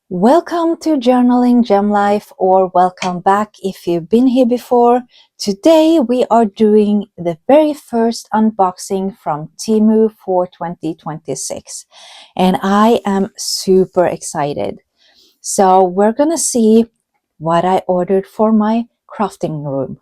Welcome to Journaling Gem Life, or welcome back if you've been here before. Today we are doing the very first unboxing from Temu for 2026 and I am super excited. So we're gonna see what I ordered for my crafting room.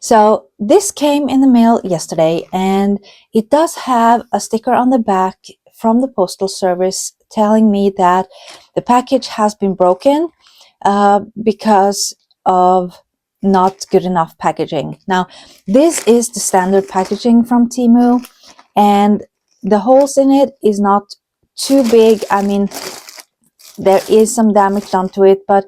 So this came in the mail yesterday and it does have a sticker on the back from the postal service telling me that the package has been broken because of not good enough packaging. Now this is the standard packaging from Temu and the holes in it is not too big. I mean, there is some damage done to it, but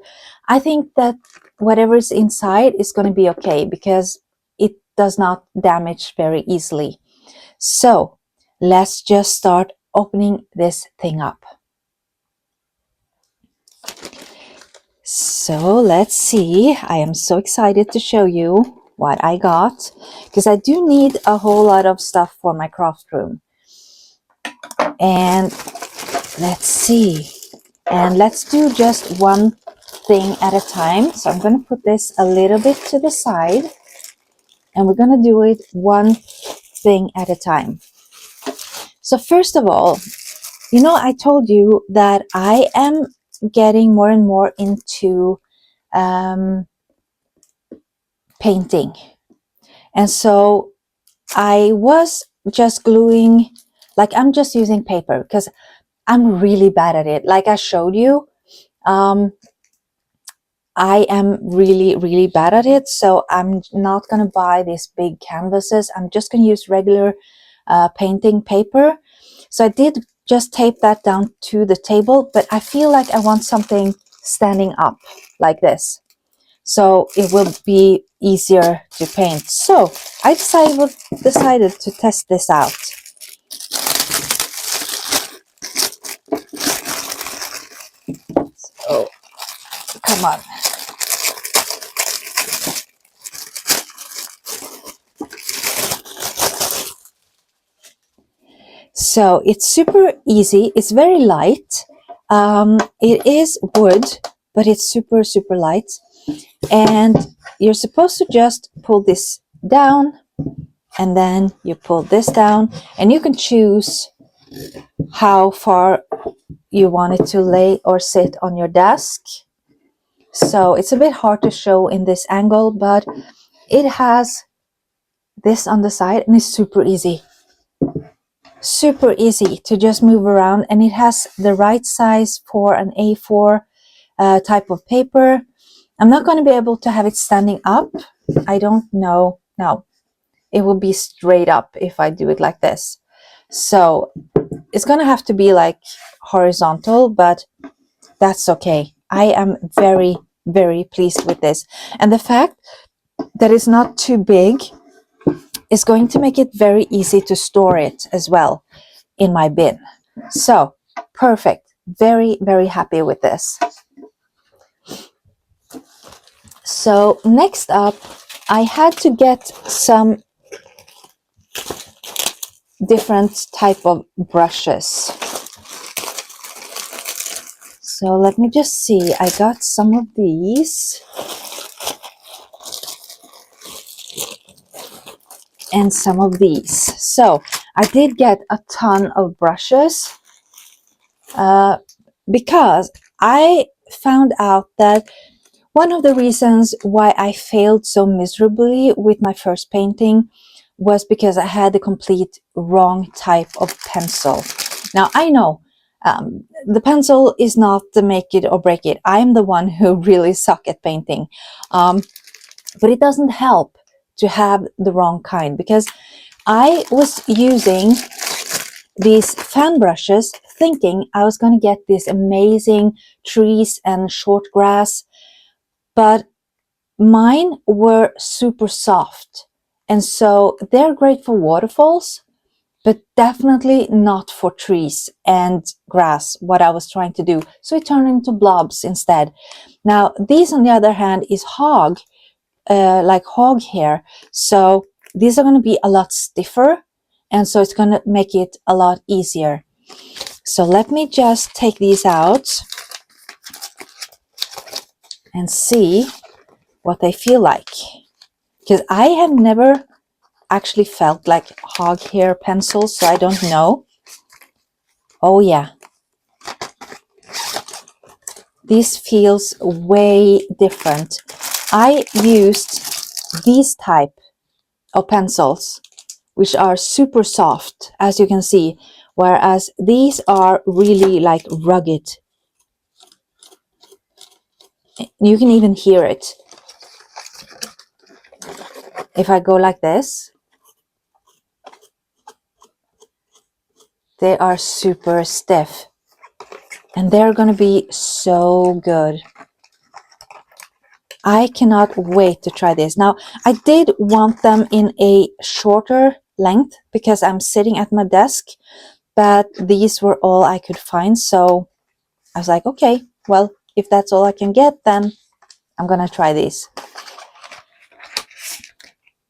I think that whatever is inside is going to be okay because it does not damage very easily. So let's just start opening this thing up. So let's see. I am so excited to show you what I got because I do need a whole lot of stuff for my craft room. And let's see. And let's do just one thing at a time. So I'm going to put this a little bit to the side and we're going to do it one thing at a time. So first of all, you know, I told you that I am getting more and more into painting. And so I was just gluing, like I'm just using paper because I'm really bad at it. Like I showed you, I am really bad at it. So I'm not going to buy these big canvases. I'm just going to use regular painting paper. So I did just tape that down to the table, but I feel like I want something standing up like this. So it will be easier to paint. So I decided to test this out. So come on. So it's super easy. It's very light. It is wood, but it's super light. And you're supposed to just pull this down and then you pull this down and you can choose how far you want it to lay or sit on your desk. So it's a bit hard to show in this angle, but it has this on the side and it's super easy to just move around, and it has the right size for an A4 type of paper. I'm not going to be able to have it standing up. I don't know. No, it will be straight up if I do it like this. So it's going to have to be like horizontal, but that's okay. I am very pleased with this. And the fact that it's not too big is going to make it very easy to store it as well in my bin. So perfect. Very happy with this. So next up, I had to get some different type of brushes. So let me just see. I got some of these and some of these. So I did get a ton of brushes because I found out that one of the reasons why I failed so miserably with my first painting was because I had the complete wrong type of pencil. Now I know the pencil is not the make it or break it. I'm the one who really suck at painting. But it doesn't help to have the wrong kind, because I was using these fan brushes thinking I was going to get these amazing trees and short grass, but mine were super soft. And so they're great for waterfalls, but definitely not for trees and grass, what I was trying to do. So it turned into blobs instead. Now, these on the other hand is hog, like hog hair. So these are going to be a lot stiffer, and so it's going to make it a lot easier. So let me just take these out and see what they feel like. Because I have never actually felt like hog hair pencils, so I don't know. Oh yeah. This feels way different. I used these type of pencils, which are super soft, as you can see, whereas these are really like rugged. You can even hear it. If I go like this, they are super stiff, and they're gonna be so good. I cannot wait to try this. Now, I did want them in a shorter length because I'm sitting at my desk, but these were all I could find. So I was like, okay, well, if that's all I can get, then I'm gonna try these.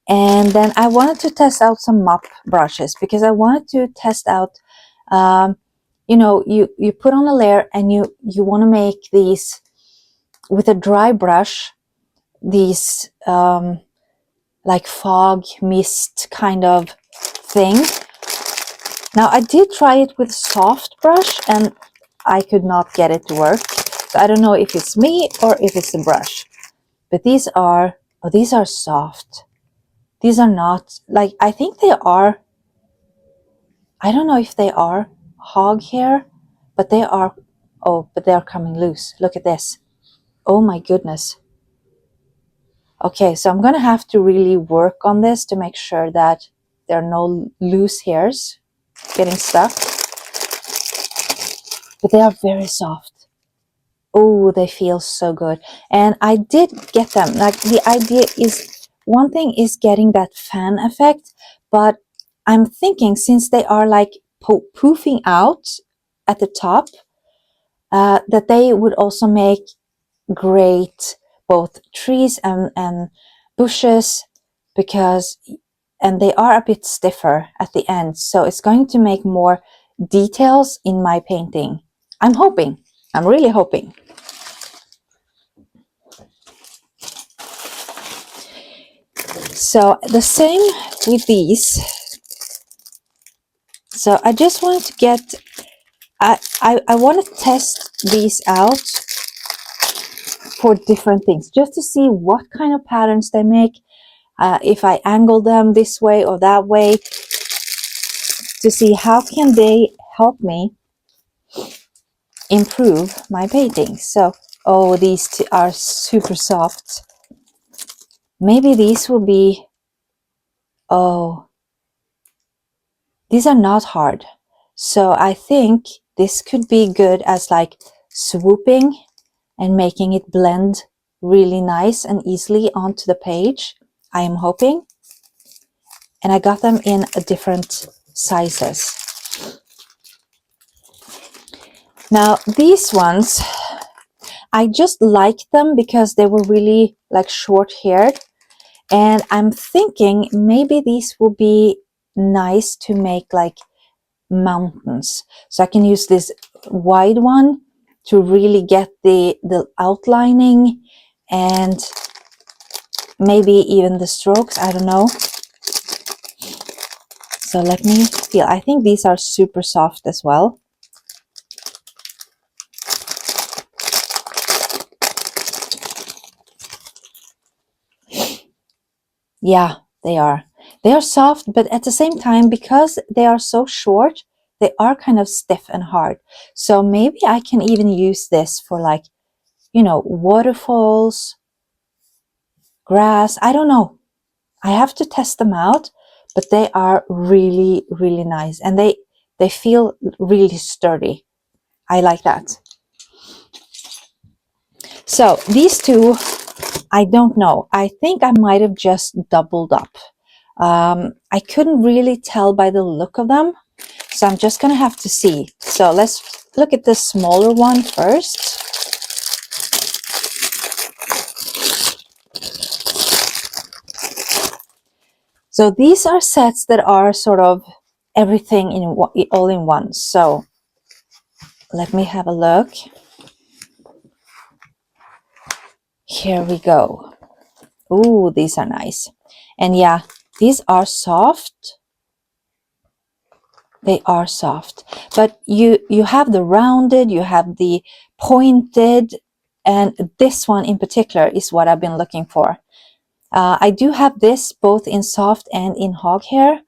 And then I wanted to test out some mop brushes because I wanted to test out, you know, you put on a layer and you want to make these with a dry brush, these like fog mist kind of thing. Now I did try it with soft brush and I could not get it to work. So I don't know if it's me or if it's the brush. But these are, oh, these are soft. These are not, like, I think they are, I don't know if they are hog hair, but they are, oh, but they are coming loose. Look at this. Oh my goodness. Okay, so I'm gonna have to really work on this to make sure that there are no loose hairs getting stuck. But they are very soft. Oh, they feel so good. And I did get them. Like, the idea is, one thing is getting that fan effect, but I'm thinking since they are like poofing out at the top, that they would also make great both trees and bushes, because, and they are a bit stiffer at the end, so it's going to make more details in my painting. I'm hoping. I'm really hoping. So the same with these. So I just wanted to get, I want to test these out for different things, just to see what kind of patterns they make, if I angle them this way or that way, to see how can they help me improve my paintings. So, oh, these two are super soft. Maybe these will be, oh, these are not hard. So I think this could be good as like swooping and making it blend really nice and easily onto the page. I am hoping. And I got them in different sizes. Now these ones, I just liked them because they were really like short haired, and I'm thinking maybe these will be nice to make like mountains. So I can use this wide one to really get the outlining and maybe even the strokes, I don't know. So let me feel. I think these are super soft as well. Yeah, they are. They are soft, but at the same time, because they are so short, they are kind of stiff and hard. So maybe I can even use this for like, you know, waterfalls, grass. I don't know. I have to test them out, but they are really, really nice. And they feel really sturdy. I like that. So these two, I don't know. I think I might have just doubled up. I couldn't really tell by the look of them, so I'm just gonna have to see. So let's look at the smaller one first. So these are sets that are sort of everything in all in one. So let me have a look. Here we go. Ooh, these are nice. And yeah, these are soft. They are soft, but you have the rounded, you have the pointed, and this one in particular is what I've been looking for. I do have this both in soft and in hog hair.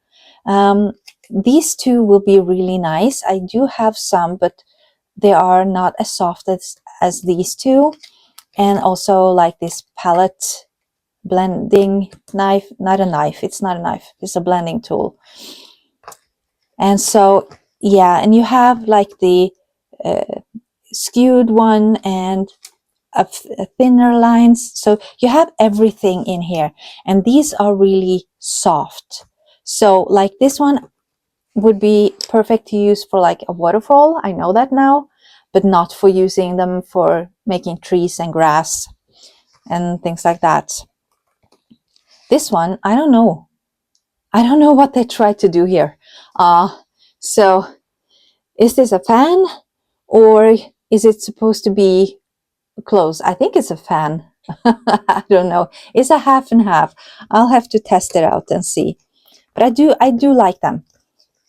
These two will be really nice. I do have some, but they are not as soft as these two. And also like this palette blending knife, not a knife, it's not a knife, it's a blending tool. And so, yeah, and you have like the skewed one and a thinner lines. So you have everything in here. And these are really soft. So like this one would be perfect to use for like a waterfall. I know that now, but not for using them for making trees and grass and things like that. This one, I don't know. I don't know what they tried to do here. So is this a fan or is it supposed to be close? I think it's a fan. I don't know. It's a half and half. I'll have to test it out and see. But I do like them.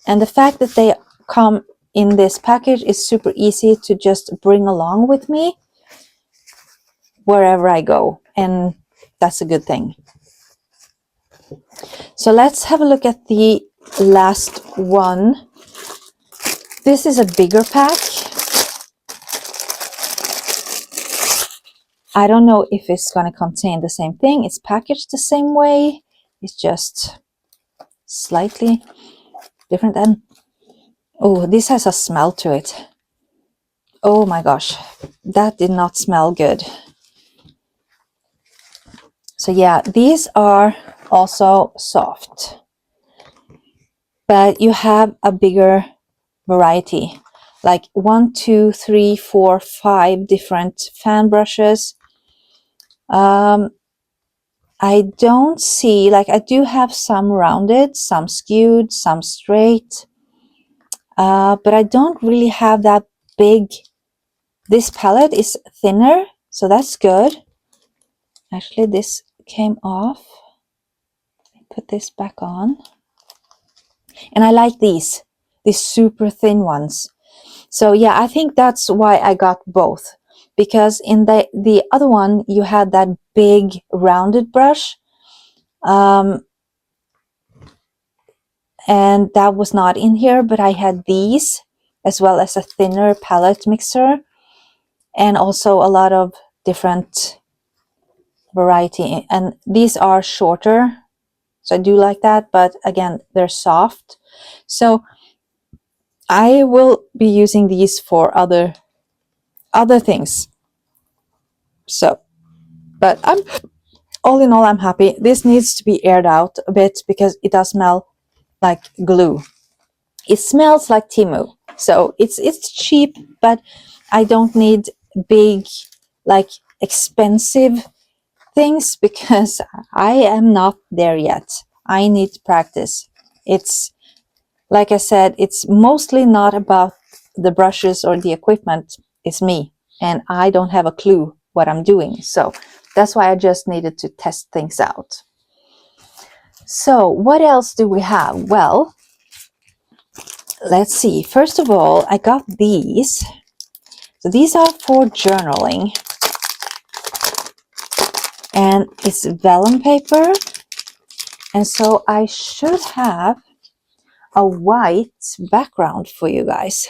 And the fact that they come in this package is super easy to just bring along with me wherever I go. And that's a good thing. So let's have a look at the last one. This is a bigger pack. I don't know if it's going to contain the same thing. It's packaged the same way. It's just slightly different. And oh, this has a smell to it. Oh my gosh, that did not smell good. So yeah, these are also soft, but you have a bigger variety, like 1, 2, 3, 4, 5 different fan brushes. I don't see, like I do have some rounded, some skewed, some straight, but I don't really have that big. This palette is thinner, so that's good. Actually, this came off. Put this back on. And I like these super thin ones. So yeah, I think that's why I got both. Because in the other one, you had that big rounded brush. And that was not in here, but I had these as well as a thinner palette mixer. And also a lot of different variety. And these are shorter. So I do like that, but again, they're soft. So I will be using these for other things. So, but I'm all in all, I'm happy. This needs to be aired out a bit because it does smell like glue. It smells like Temu. So it's cheap, but I don't need big, like expensive things because I am not there yet. I need to practice. It's like I said, it's mostly not about the brushes or the equipment. It's me, and I don't have a clue what I'm doing. So that's why I just needed to test things out. So what else do we have? Well, let's see. First of all, I got these. So these are for journaling. And it's vellum paper. And so I should have a white background for you guys.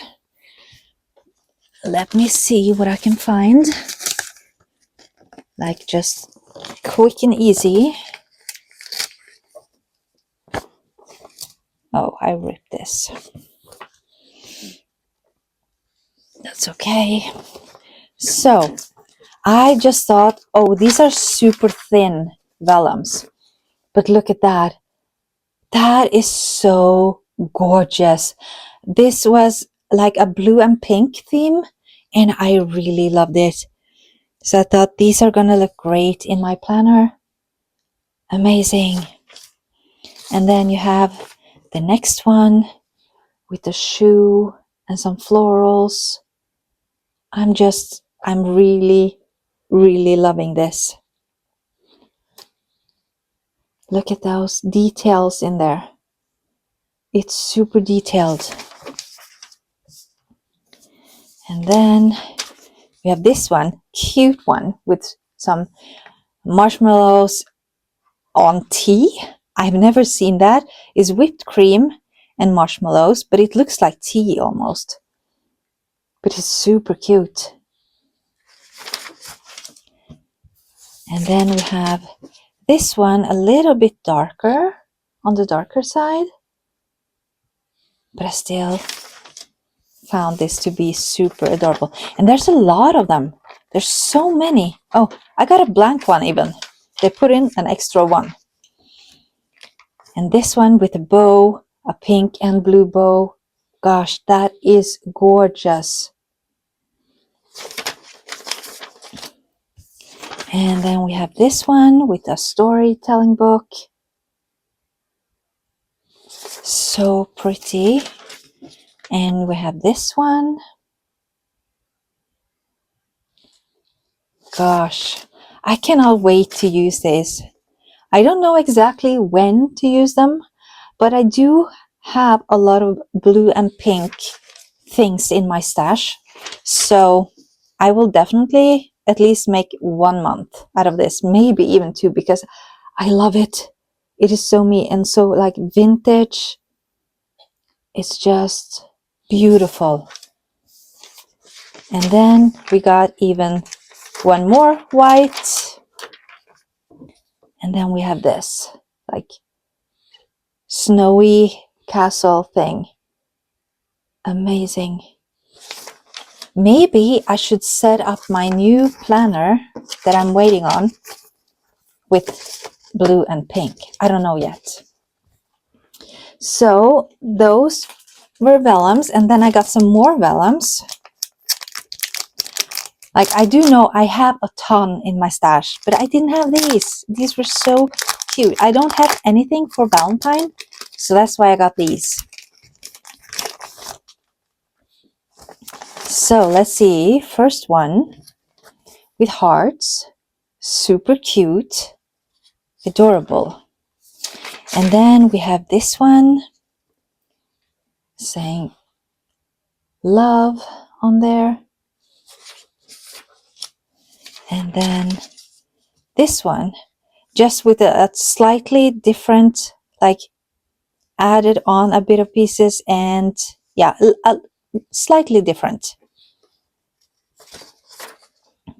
Let me see what I can find. Like just quick and easy. Oh, I ripped this. That's okay. So I just thought, oh, these are super thin vellums. But look at that. That is so gorgeous. This was like a blue and pink theme, and I really loved it. So I thought these are gonna look great in my planner. Amazing. And then you have the next one with the shoe and some florals. I'm really, really loving this. Look at those details in there. It's super detailed. And then we have this one, cute one with some marshmallows on tea. I've never seen that. It's whipped cream and marshmallows, but it looks like tea almost. But it's super cute. And then we have this one a little bit darker, on the darker side. But I still found this to be super adorable. And there's a lot of them. There's so many. Oh, I got a blank one even. They put in an extra one. And this one with a bow, a pink and blue bow. Gosh, that is gorgeous. And then we have this one with a storytelling book. So pretty. And we have this one. Gosh, I cannot wait to use this. I don't know exactly when to use them, but I do have a lot of blue and pink things in my stash. So I will definitely at least make 1 month out of this, maybe even 2, because I love it. It is so me and so like vintage. It's just beautiful. And then we got even one more white. And then we have this like snowy castle thing. Amazing. Maybe I should set up my new planner that I'm waiting on with blue and pink. I don't know yet. So those were vellums, and then I got some more vellums. Like I do know I have a ton in my stash, but I didn't have these. These were so cute. I don't have anything for Valentine, so that's why I got these. So let's see. First one with hearts. Super cute. Adorable. And then we have this one saying love on there. And then this one just with a slightly different, like added on a bit of pieces, and yeah, slightly different,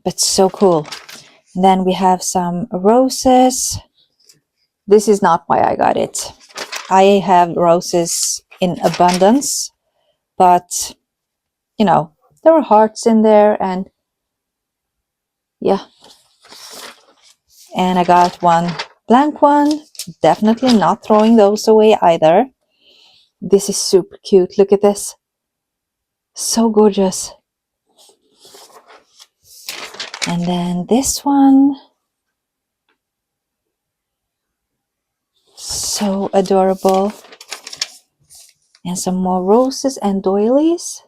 but so cool. And then we have some roses. This is not why I got it. I have roses in abundance, but you know, there were hearts in there, and yeah. And I got one blank one. Definitely not throwing those away either. This is super cute. Look at this. So gorgeous. And then this one. So adorable. And some more roses and doilies.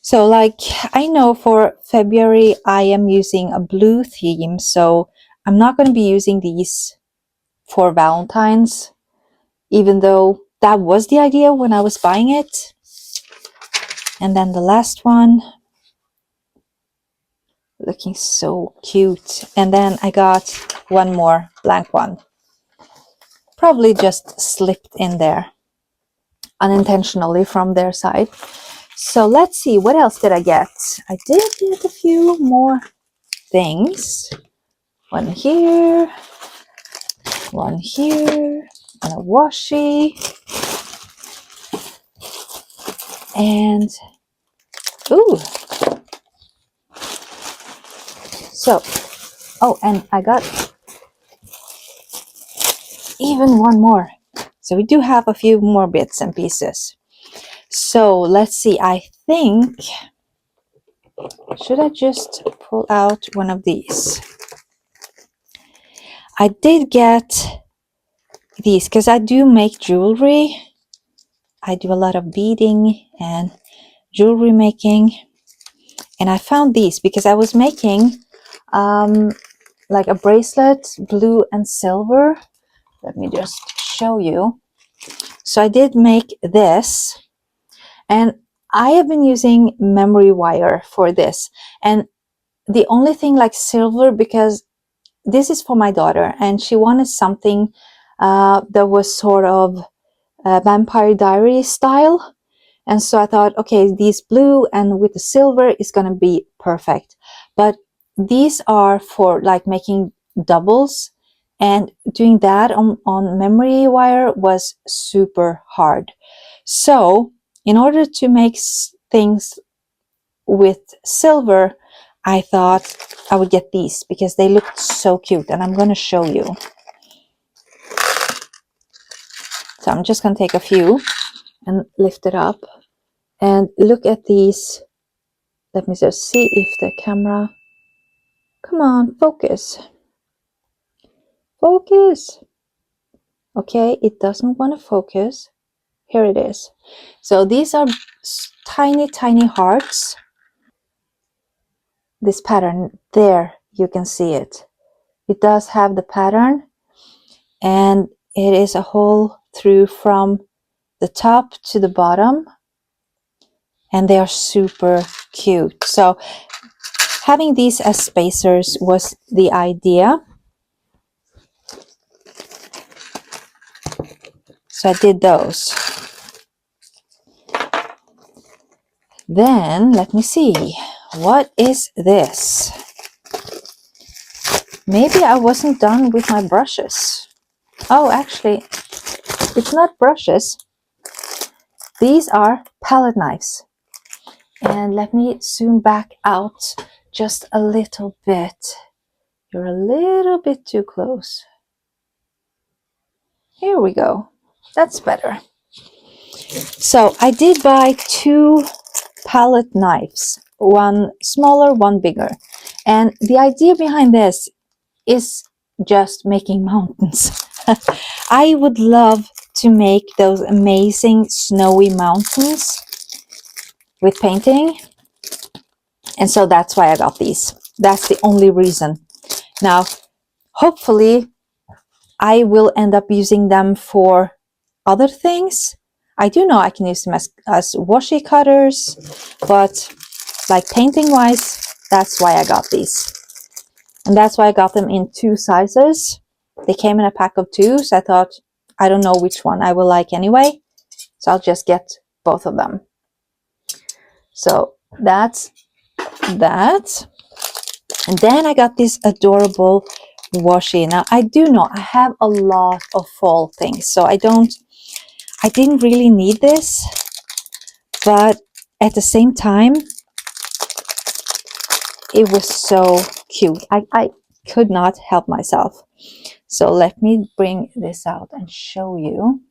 So like I know for February I am using a blue theme, so I'm not going to be using these for Valentine's, even though that was the idea when I was buying it. And then the last one, looking so cute. And then I got one more blank one, probably just slipped in there unintentionally from their side. So let's see, what else did I get? I did get a few more things. One here, and a washi, and ooh. So, oh, and I got even one more. So we do have a few more bits and pieces. So let's see, I think, should I just pull out one of these? I did get these because I do make jewelry. I do a lot of beading and jewelry making. And I found these because I was making like a bracelet, blue and silver. Let me just show you. So I did make this, and I have been using memory wire for this. And the only thing like silver, because this is for my daughter and she wanted something that was sort of Vampire Diary style. And so I thought, okay, these blue and with the silver is going to be perfect. But these are for like making doubles, and doing that on memory wire was super hard. So in order to make things with silver, I thought I would get these because they looked so cute, and I'm going to show you. So I'm just going to take a few and lift it up and look at these. Let me just see if the camera, come on, focus. Focus. Okay, it doesn't want to focus. Here it is. So these are tiny, tiny hearts. This pattern, there, you can see it. It does have the pattern, and it is a hole through from the top to the bottom, and they are super cute. So having these as spacers was the idea. So I did those. Then let me see, what is this? Maybe I wasn't done with my brushes. Oh, actually, it's not brushes. These are palette knives. And let me zoom back out just a little bit. You're a little bit too close. Here we go. That's better. So I did buy 2 palette knives, one smaller, one bigger. And the idea behind this is just making mountains. I would love to make those amazing snowy mountains with painting. And so that's why I got these. That's the only reason. Now, hopefully, I will end up using them for other things. I do know I can use them as washi cutters, but like painting wise, that's why I got these. And that's why I got them in 2 sizes. They came in a pack of 2, so I thought, I don't know which one I will like anyway, so I'll just get both of them. So that's that. And then I got this adorable washi. Now I do know I have a lot of fall things, so I didn't really need this, but at the same time, it was so cute. I could not help myself. So let me bring this out and show you.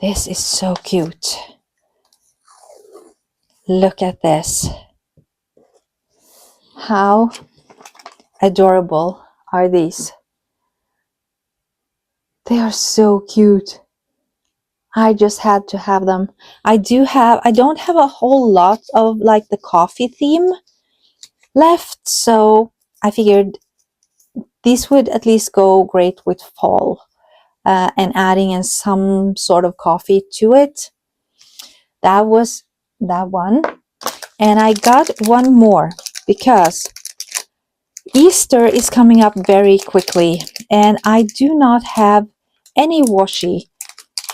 This is so cute. Look at this. How adorable are these? They are so cute. I just had to have them. I don't have a whole lot of like the coffee theme left, so I figured these would at least go great with fall, and adding in some sort of coffee to it. That was that one. And I got one more because Easter is coming up very quickly, and I do not have any washi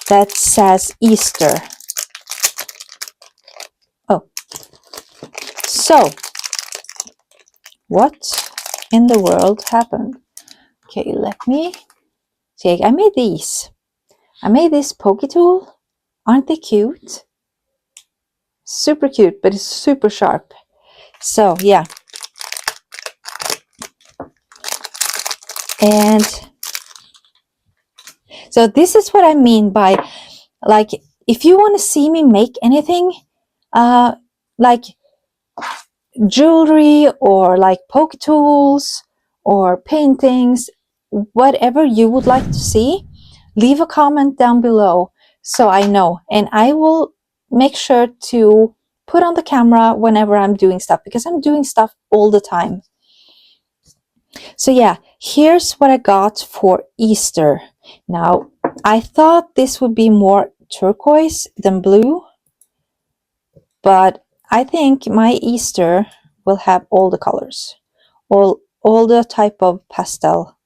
that says Easter. Oh, so what in the world happened? Okay, let me take. I made these. I made this pokey tool. Aren't they cute? Super cute, but it's super sharp. So yeah, And so this is what I mean by, like, if you want to see me make anything, like jewelry or like poke tools or paintings, whatever you would like to see, leave a comment down below so I know, and I will make sure to put on the camera whenever I'm doing stuff, because I'm doing stuff all the time. So yeah, here's what I got for Easter. Now, I thought this would be more turquoise than blue, but I think my Easter will have all the colors, all the type of pastel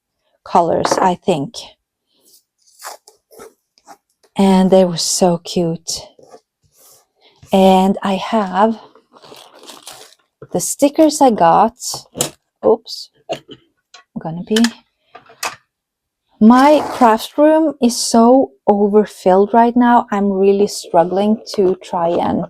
colors, I think. And they were so cute. And I have the stickers I got. Oops, my craft room is so overfilled right now. I'm really struggling to try and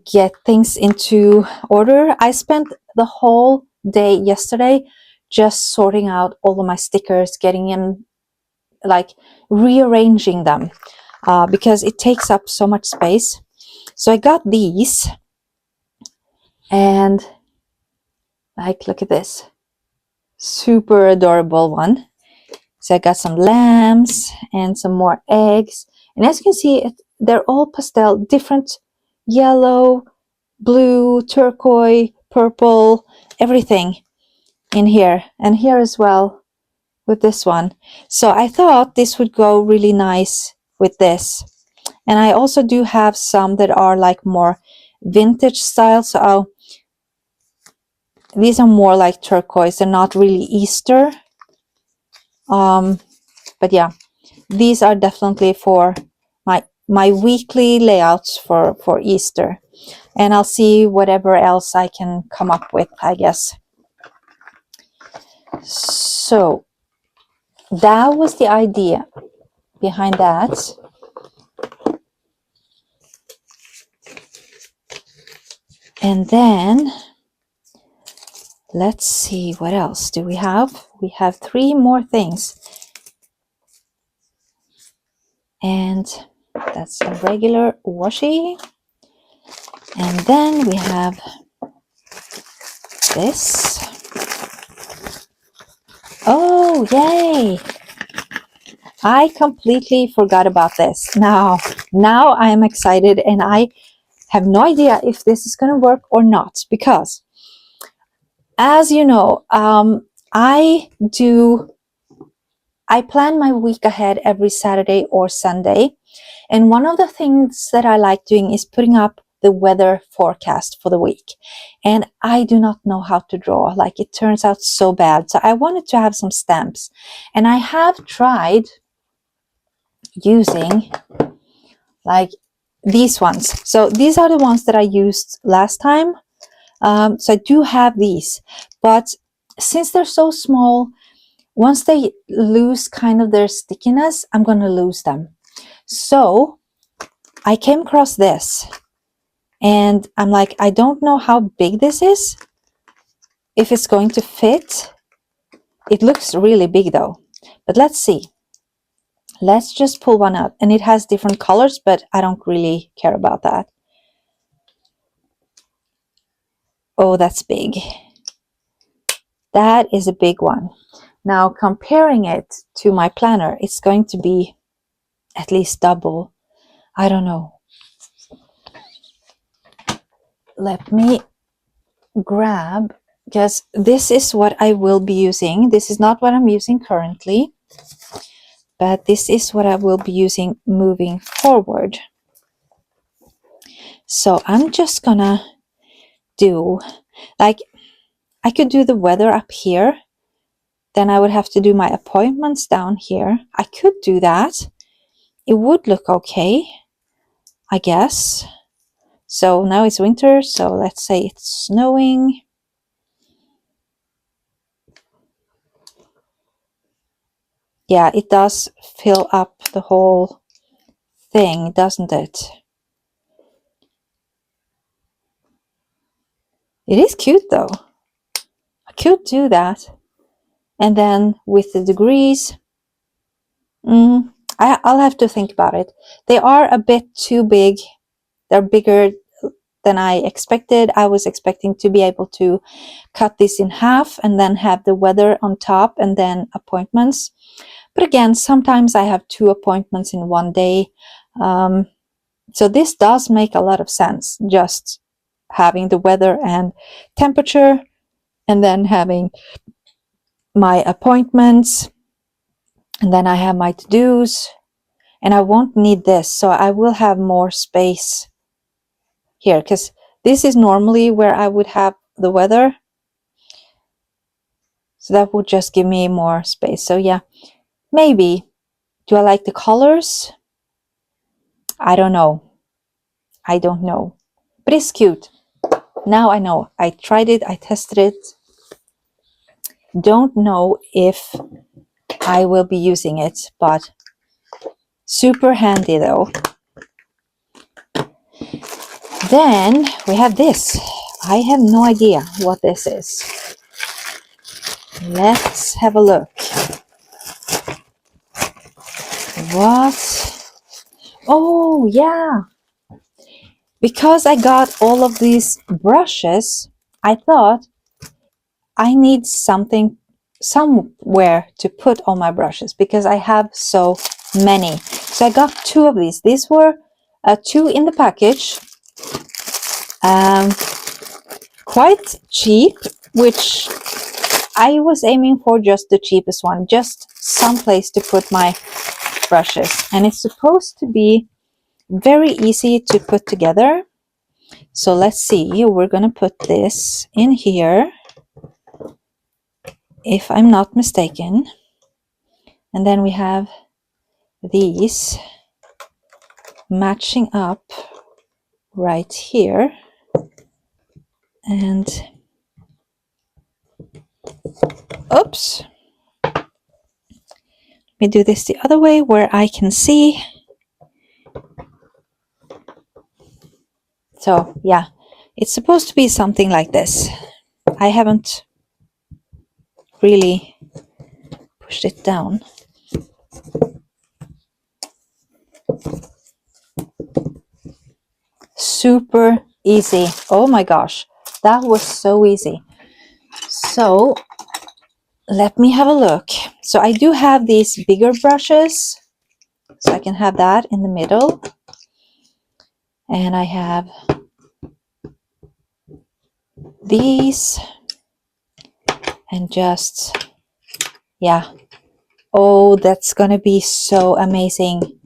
get things into order. I spent the whole day yesterday just sorting out all of my stickers, getting in, like rearranging them, because it takes up so much space. So I got these, and like, look at this super adorable one. So I got some lambs and some more eggs, and as you can see, they're all pastel, different yellow, blue, turquoise, purple, everything in here, and here as well with this one. So I thought this would go really nice with this. And I also do have some that are like more vintage style. So these are more like turquoise. They're not really Easter. But yeah, these are definitely for my weekly layouts for Easter. And I'll see whatever else I can come up with, I guess. So that was the idea behind that. And then let's see, what else do we have? We have 3 more things. And that's a regular washi. And then we have this. Oh, yay! I completely forgot about this. Now I am excited, and I have no idea if this is going to work or not, because as you know, I plan my week ahead every Saturday or Sunday. And one of the things that I like doing is putting up the weather forecast for the week. And I do not know how to draw. Like, it turns out so bad. So I wanted to have some stamps. And I have tried using like these ones. So these are the ones that I used last time. So I do have these. But since they're so small, once they lose kind of their stickiness, I'm going to lose them. So I came across this, and I'm like, I don't know how big this is, if it's going to fit. It looks really big though, but let's see. Let's just pull one out, and it has different colors, but I don't really care about that. Oh, that's big. That is a big one. Now, comparing it to my planner, it's going to be at least double. I don't know. Let me grab, because this is what I will be using. This is not what I'm using currently, but this is what I will be using moving forward. So I'm just gonna do, like, I could do the weather up here, then I would have to do my appointments down here. I could do that. It would look okay, I guess. So now it's winter, so let's say it's snowing. Yeah, it does fill up the whole thing, doesn't it? It is cute though. I could do that. And then with the degrees, I'll have to think about it. They are a bit too big. They're bigger than I expected. I was expecting to be able to cut this in half and then have the weather on top and then appointments. But again, sometimes I have 2 appointments in one day. So this does make a lot of sense, just having the weather and temperature and then having my appointments, and then I have my to-dos, and I won't need this, so I will have more space here, because this is normally where I would have the weather, so that would just give me more space. So yeah, maybe. Do I like the colors? I don't know. I don't know, but it's cute. Now I know. I tried it, I tested it. Don't know if I will be using it, but super handy though. Then we have this. I have no idea what this is. Let's have a look. What? Oh, yeah. Because I got all of these brushes, I thought I need something somewhere to put all my brushes because I have so many. So I got 2 of these. These were 2 in the package. Quite cheap, which I was aiming for just the cheapest one, just some place to put my brushes. And it's supposed to be very easy to put together. So let's see, we're gonna put this in here, if I'm not mistaken. And then we have these matching up right here. And oops, let me do this the other way where I can see. So yeah, it's supposed to be something like this. I haven't really pushed it down. Super easy. Oh my gosh, that was so easy. So let me have a look. So I do have these bigger brushes, so I can have that in the middle. And I have these, and just, yeah. Oh, that's gonna be so amazing.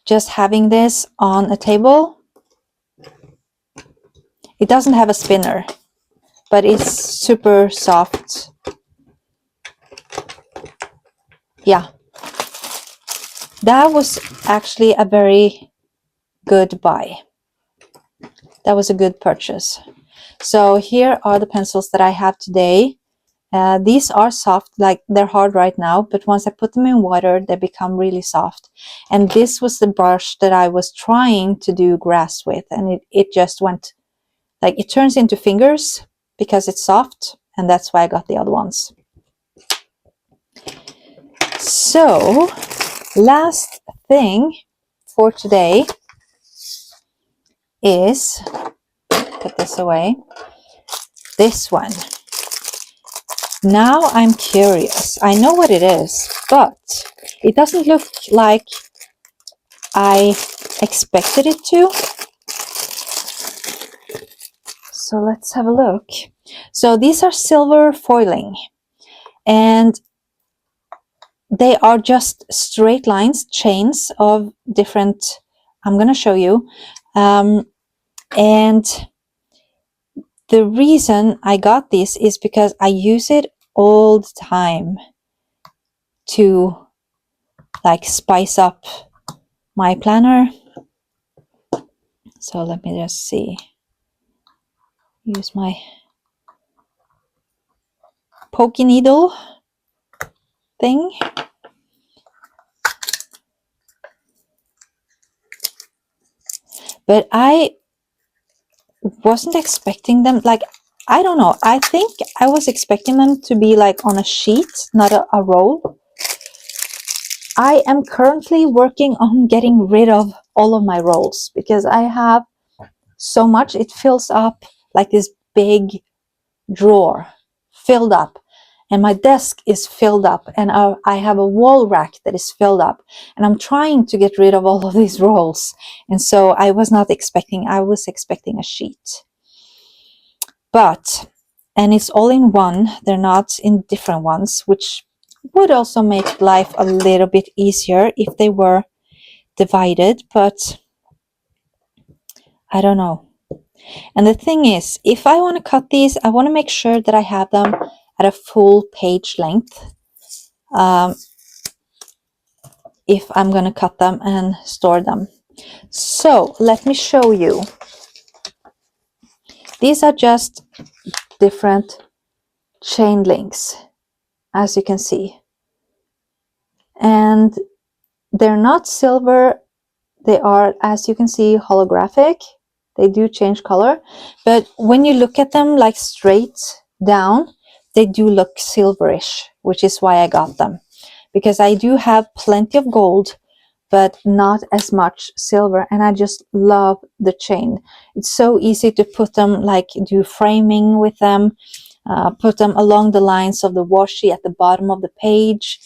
Just having this on a table. It doesn't have a spinner, but it's super soft. Yeah. That was actually a very good buy. That was a good purchase. So here are the pencils that I have today. These are soft, like they're hard right now, but once I put them in water, they become really soft. And this was the brush that I was trying to do grass with, and it just went, like, it turns into fingers because it's soft, and that's why I got the other ones. So, last thing for today is, put this away, this one. Now I'm curious. I know what it is, but it doesn't look like I expected it to. So let's have a look. So these are silver foiling, and they are just straight lines, chains of different, I'm going to show you. And the reason I got this is because I use it all the time to, like, spice up my planner. So let me just see. Use my pokey needle thing. But I wasn't expecting them. Like, I don't know. I think I was expecting them to be like on a sheet, not a roll. I am currently working on getting rid of all of my rolls because I have so much. It fills up like this big drawer filled up, and my desk is filled up, and I have a wall rack that is filled up, and I'm trying to get rid of all of these rolls. And so I was expecting a sheet, and it's all in one. They're not in different ones, which would also make life a little bit easier if they were divided, but I don't know. And the thing is, if I want to cut these, I want to make sure that I have them at a full page length. If I'm going to cut them and store them. So let me show you. These are just different chain links, as you can see. And they're not silver. They are, as you can see, holographic. They do change color. But when you look at them like straight down, they do look silverish, which is why I got them. Because I do have plenty of gold, but not as much silver, and I just love the chain. It's so easy to put them, like do framing with them, put them along the lines of the washi at the bottom of the page.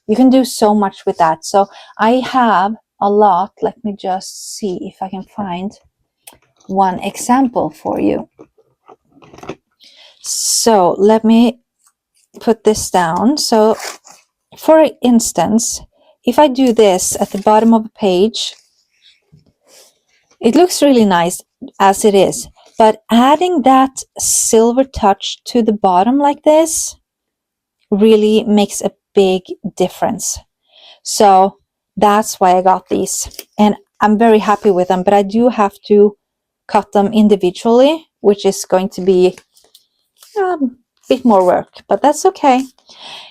You can do so much with that. So I have a lot. Let me just see if I can find one example for you. So let me put this down. So for instance, if I do this at the bottom of a page, it looks really nice as it is, but adding that silver touch to the bottom like this really makes a big difference. So that's why I got these, and I'm very happy with them, but I do have to cut them individually, which is going to be a bit more work, but that's okay.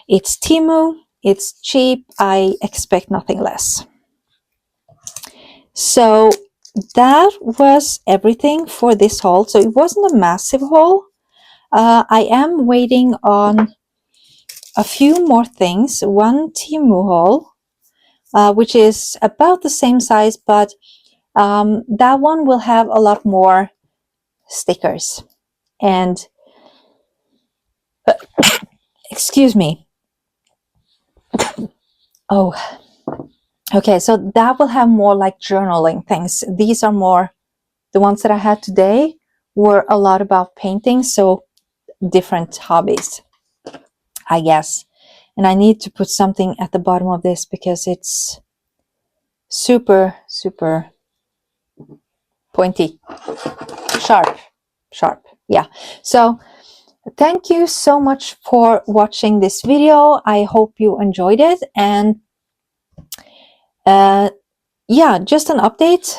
It's Temu, it's cheap, I expect nothing less. So that was everything for this haul. So it wasn't a massive haul. I am waiting on a few more things. One Temu haul, which is about the same size, but that one will have a lot more stickers. And excuse me. Oh, okay. So that will have more like journaling things. These are more, the ones that I had today were a lot about painting. So different hobbies, I guess. And I need to put something at the bottom of this because it's super, super pointy, sharp. Yeah. So thank you so much for watching this video. I hope you enjoyed it. And yeah, just an update.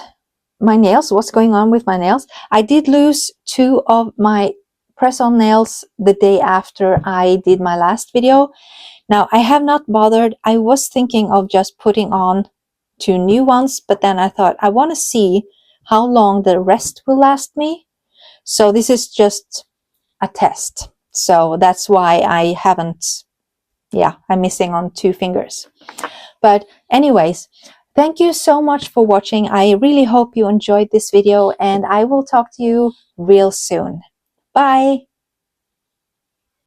My nails, what's going on with my nails? I did lose 2 of my press-on nails the day after I did my last video. Now, I have not bothered. I was thinking of just putting on 2 new ones, but then I thought I want to see how long the rest will last me. So this is just a test. So that's why I haven't, yeah, I'm missing on 2 fingers. But anyways, thank you so much for watching. I really hope you enjoyed this video, and I will talk to you real soon. Bye.